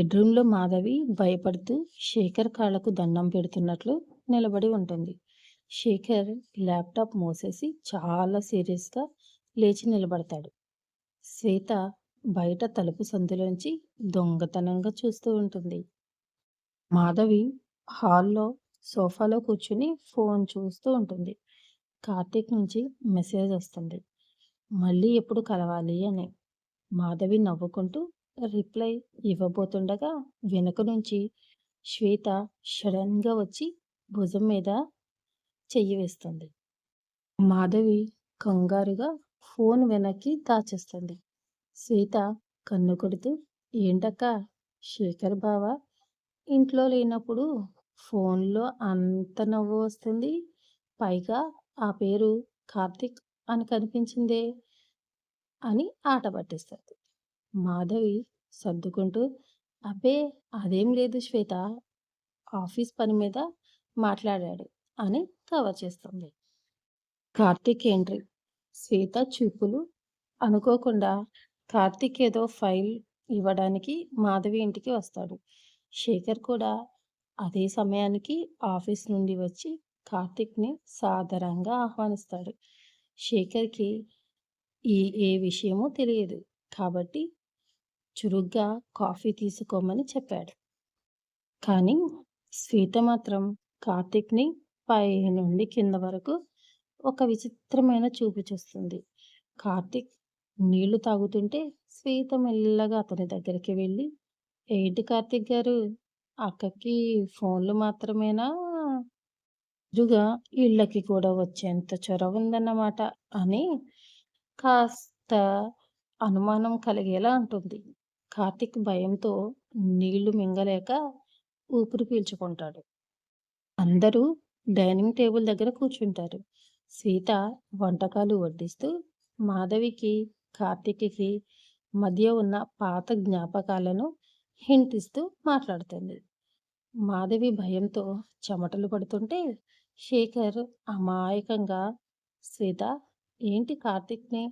బెడ్రూమ్‌లో మాధవి భయపడుతూ శేఖర్ కాళ్ళకు దండం పెడుతున్నట్లు నిలబడి ఉంటుంది. శేఖర్ ల్యాప్‌టాప్ మూసేసి చాలా సీరియస్‌గా లేచి నిలబడతాడు. శ్వేత బయట తలుపు సందులోంచి దొంగతనంగా చూస్తూ ఉంటుంది. మాధవి హాల్‌లో సోఫాలో కూర్చుని ఫోన్ చూస్తూ ఉంటుంది. కార్తీక్ నుంచి మెసేజ్ వస్తుంది. మళ్ళీ ఎప్పుడు కలవాలి అని. మాధవి నవ్వుకుంటూ రిప్లై ఇవ్వబోతుండగా వెనుక నుంచి శ్వేత సడన్‌గా వచ్చి భుజం మీద చెయ్యి వేస్తుంది. మాధవి కంగారుగా ఫోన్ వెనక్కి దాచేస్తుంది. శ్వేత కన్ను కొడుతూ ఏంటక్కా, శేఖర్ బావ ఇంట్లో లేనప్పుడు ఫోన్‌లో అంత నవ్వు వస్తుంది. పైగా ఆ పేరు కార్తీక్ అని కనిపించిందే అని ఆట పట్టిస్తుంది. మాధవి సర్దుకుంటూ అబ్బే అదేం లేదు శ్వేత, ఆఫీస్ పని మీద మాట్లాడాడు అని కవర్ చేస్తుంది. కార్తీక్ ఎంట్రీ. శ్వేత చూపులు అనుకోకుండా కార్తీక్ ఏదో ఫైల్ ఇవ్వడానికి మాధవి ఇంటికి వస్తాడు. శేఖర్ కూడా అదే సమయానికి ఆఫీస్ నుండి వచ్చి కార్తీక్ని సాదరంగా ఆహ్వానిస్తాడు. శేఖర్కి ఏ విషయమో తెలియదు కాబట్టి చురుగ్గా కాఫీ తీసుకోమని చెప్పాడు. కానీ శ్వేత మాత్రం కార్తీక్‌ని పై నుండి కింద వరకు ఒక విచిత్రమైన చూపు చూస్తుంది. కార్తీక్ నీళ్లు తాగుతుంటే శ్వేత మెల్లగా అతని దగ్గరికి వెళ్ళి, "ఏంటి కార్తీక్ గారు, అక్కకి ఫోన్‌లు మాత్రమేనా? ఎదురుగా ఇళ్ళకి కూడా వచ్చేంత చొరవ ఉందన్నమాట" అని కాస్త అనుమానం కలిగేలా అంటుంది. కార్తీక్ భయంతో నీళ్లు మింగలేక ఊపిరి పీల్చుకుంటాడు. అందరూ డైనింగ్ టేబుల్ దగ్గర కూర్చుంటారు. సీత వంటకాలు వడ్డిస్తూ మాధవికి, కార్తీక్‌కి మధ్య ఉన్న పాత జ్ఞాపకాలను హింట్ ఇస్తూ మాట్లాడుతుంది. మాధవి భయంతో చెమటలు పడుతుంటే శేఖర్ అమాయకంగా, "శ్వేత, ఏంటి కార్తీక్‌ని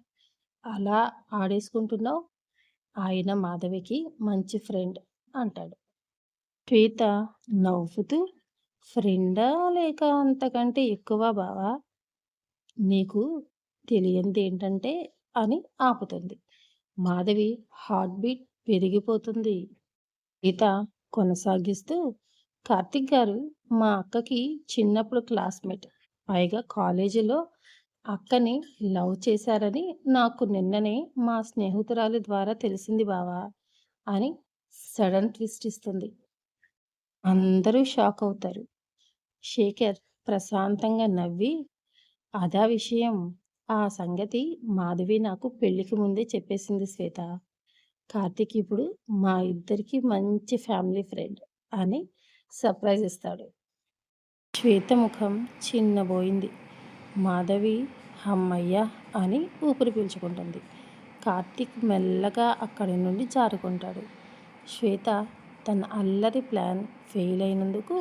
అలా ఆడేసుకుంటున్నావు? ఆయన మాధవికి మంచి ఫ్రెండ్" అంటాడు. శ్వేత నవ్వుతూ, "ఫ్రెండా లేక అంతకంటే ఎక్కువా బావా? నీకు తెలియనిదేంటంటే" అని ఆపుతుంది. మాధవి హార్ట్ బీట్ పెరిగిపోతుంది. సీత కొనసాగిస్తూ, "కార్తీక్ గారు మా అక్కకి చిన్నప్పుడు క్లాస్‌మేట్. పైగా కాలేజీలో అక్కని లవ్ చేశారని నాకు నిన్ననే మా స్నేహితురాలి ద్వారా తెలిసింది బావా" అని సడన్ ట్విస్ట్ ఇస్తుంది. అందరూ షాక్ అవుతారు. శేఖర్ ప్రశాంతంగా నవ్వి, "అదా విషయం. ఆ సంగతి మాధవి నాకు పెళ్ళికి ముందే చెప్పేసింది శ్వేత. కార్తీక్ ఇప్పుడు మా ఇద్దరికీ మంచి ఫ్యామిలీ ఫ్రెండ్" అని సర్ప్రైజ్ ఇస్తాడు. శ్వేత ముఖం చిన్నబోయింది. మాధవి హమ్మయ్య అని ఊపిరి పీల్చుకుంటుంది. కార్తీక్ మెల్లగా అక్కడి నుండి జారుకుంటాడు. శ్వేత తన అల్లరి ప్లాన్ ఫెయిల్ అయినందుకు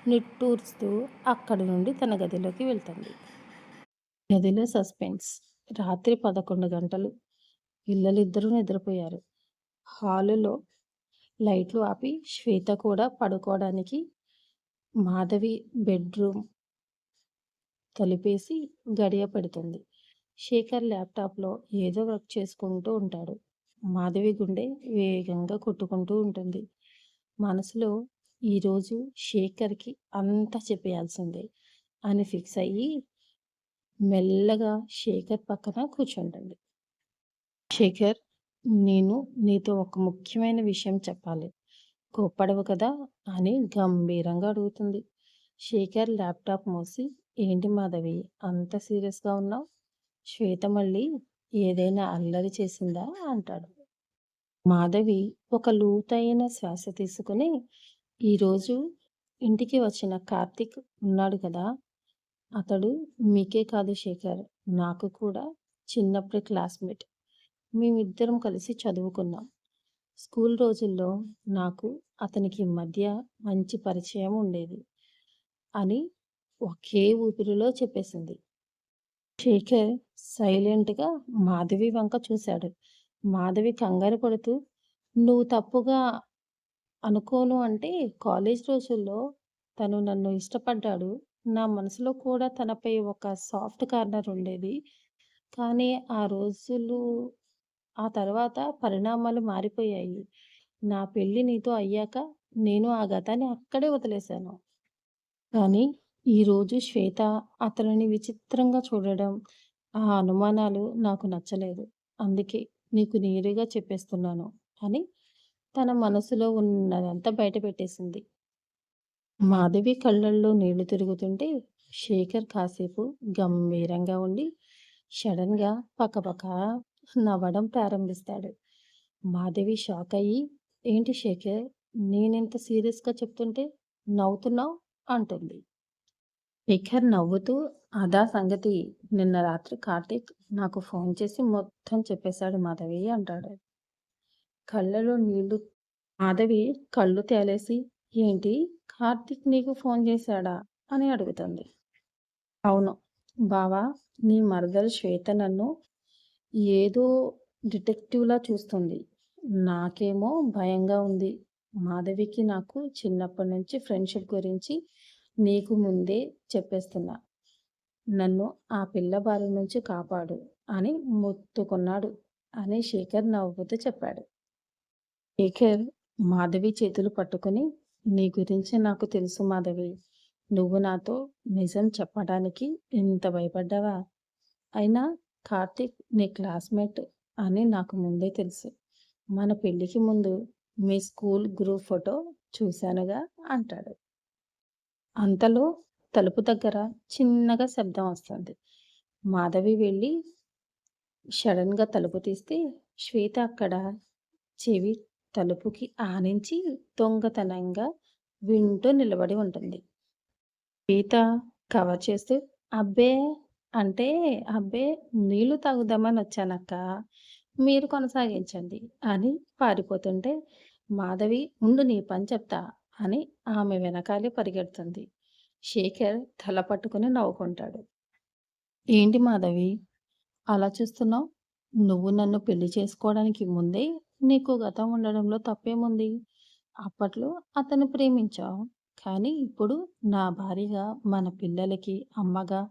నిట్టూర్చుతూ అక్కడి నుండి తన గదిలోకి వెళ్తుంది. గదిలో సస్పెన్స్. రాత్రి 11 గంటలు. పిల్లలిద్దరూ నిద్రపోయారు. హాలులో లైట్లు ఆపి శ్వేత కూడా పడుకోవడానికి మాధవి బెడ్రూమ్ తలుపేసి గడియ పెడుతుంది. శేఖర్ ల్యాప్‌టాప్‌లో ఏదో వర్క్ చేసుకుంటూ ఉంటాడు. మాధవి గుండె వేగంగా కొట్టుకుంటూ ఉంటుంది. మనసులో ఈరోజు శేఖర్‌కి అంతా చెప్పేయాల్సిందే అని ఫిక్స్ అయ్యి మెల్లగా శేఖర్ పక్కన కూర్చుంటుంది. "శేఖర్, నేను నీతో ఒక ముఖ్యమైన విషయం చెప్పాలి. కోప్పడవు కదా" అని గంభీరంగా అడుగుతుంది. శేఖర్ ల్యాప్‌టాప్ మూసి, "ఏంటి మాధవి అంత సీరియస్‌గా ఉన్నావు? శ్వేత మళ్ళీ ఏదైనా అల్లరి చేసిందా?" అంటాడు. మాధవి ఒక లోతైన శ్వాస తీసుకుని, "ఈరోజు ఇంటికి వచ్చిన కార్తీక్ ఉన్నాడు కదా! అతడు మీకే కాదు శేఖర్, నాకు కూడా చిన్నప్పటి క్లాస్‌మేట్. మేమిద్దరం కలిసి చదువుకున్నాం. స్కూల్ రోజుల్లో నాకు అతనికి మధ్య మంచి పరిచయం ఉండేది" అని ఒకే ఊపిరిలో చెప్పేసింది. శేఖర్ సైలెంట్‌గా మాధవి వంక చూశాడు. మాధవి కంగారు పడుతూ, "నువ్వు తప్పుగా అనుకోను అంటే కాలేజ్ రోజుల్లో తను నన్ను ఇష్టపడ్డాడు. నా మనసులో కూడా తనపై ఒక సాఫ్ట్ కార్నర్ ఉండేది. కానీ ఆ రోజులు ఆ తర్వాత పరిణామాలు మారిపోయాయి. నా పెళ్లి నీతో అయ్యాక నేను ఆ గతాన్ని అక్కడే వదిలేశాను. కానీ ఈరోజు శ్వేత అతనిని విచిత్రంగా చూడడం, ఆ అనుమానాలు నాకు నచ్చలేదు. అందుకే నీకు నేరుగా చెప్పేస్తున్నాను అని తన మనసులో ఉన్నదంతా బయటపెట్టేసింది. మాధవి కళ్ళల్లో నీళ్లు తిరుగుతుంటే శేఖర్ కాసేపు గంభీరంగా ఉండి సడన్‌గా పకపక నవ్వడం ప్రారంభిస్తాడు. మాధవి షాక్ అయ్యి, "ఏంటి శేఖర్, నేనింత సీరియస్‌గా చెప్తుంటే నవ్వుతున్నావు?" అంటుంది. శేఖర్ నవ్వుతూ, "అదా సంగతి. నిన్న రాత్రి కార్తీక్ నాకు ఫోన్ చేసి మొత్తం చెప్పేశాడు మాధవి" అంటాడు. కళ్ళలో నీళ్లు మాధవి కళ్ళు తేలేసి, "ఏంటి? కార్తీక్ నీకు ఫోన్ చేశాడా?" అని అడుగుతుంది. "అవును బావ, నీ మరదలు శ్వేత నన్ను ఏదో డిటెక్టివ్‌లా చూస్తుంది. నాకేమో భయంగా ఉంది. మాధవికి నాకు చిన్నప్పటి నుంచి ఫ్రెండ్‌షిప్ గురించి నీకు ముందే చెప్పేస్తున్నా. నన్ను ఆ పిల్ల బారి నుంచి కాపాడు" అని మొత్తుకున్నాడు అని శేఖర్ నవ్వుతూ చెప్పాడు. శేఖర్ మాధవి చేతులు పట్టుకుని, "నీ గురించి నాకు తెలుసు మాధవి. నువ్వు నాతో నిజం చెప్పడానికి ఇంత భయపడ్డావా? అయినా కార్తీక్ నీ క్లాస్‌మేట్ అని నాకు ముందే తెలుసు. మన పెళ్ళికి ముందు మీ స్కూల్ గ్రూప్ ఫోటో చూశానుగా" అంటాడు. అంతలో తలుపు దగ్గర చిన్నగా శబ్దం వస్తుంది. మాధవి వెళ్ళి సడెన్‌గా తలుపు తీస్తే శ్వేత అక్కడ చెవి తలుపుకి ఆనించి దొంగతనంగా వింటూ నిలబడి ఉంటుంది. శ్వేత కవర్ చేస్తూ, "అబ్బే! అంటే అబ్బే! నీళ్ళు తాగుదామనొచ్చానక్కా. మీరు కొనసాగించండి" అని పారిపోతుంటే, మాధవి, "ఉండు నీ పని చెప్తా" అని ఆమె వెనకాలే పరిగెడుతుంది. శేఖర్ తల పట్టుకుని నవ్వుకుంటాడు. "ఏంటి మాధవి అలా చూస్తున్నావు? నువ్వు నన్ను పెళ్లి చేసుకోవడానికి ముందే నీకు గతం ఉండడంలో తప్పేముంది? అప్పట్లో అతన్ని ప్రేమించావు. కానీ ఇప్పుడు నా భార్యగా, మన పిల్లలకి అమ్మగా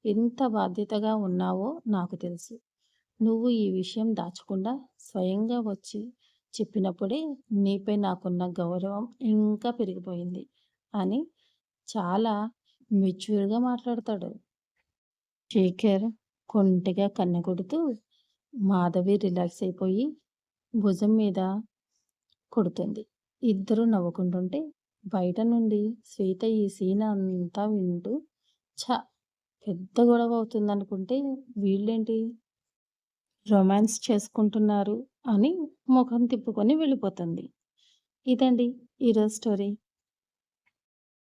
ఎంత బాధ్యతగా ఉన్నావో నాకు తెలుసు. నువ్వు ఈ విషయం దాచకుండా స్వయంగా వచ్చి చెప్పినప్పుడే నీపై నాకున్న గౌరవం ఇంకా పెరిగిపోయింది" అని చాలా మెచ్యూర్‌గా మాట్లాడతాడు. శేఖర్ కొంటెగా కన్నెకొడుతూ మాధవి రిలాక్స్ అయిపోయి భుజం మీద కొడుతుంది. ఇద్దరూ నవ్వుకుంటుంటే బయట నుండి శ్వేత ఈ సీన్ అంతా వింటూ, ఛ! పెద్ద గొడవ అవుతుందనుకుంటే వీళ్ళేంటి రొమాన్స్ చేసుకుంటున్నారు అని మొఖం తిప్పుకొని వెళ్ళిపోతుంది. ఇదండి ఈరోజు స్టోరీ.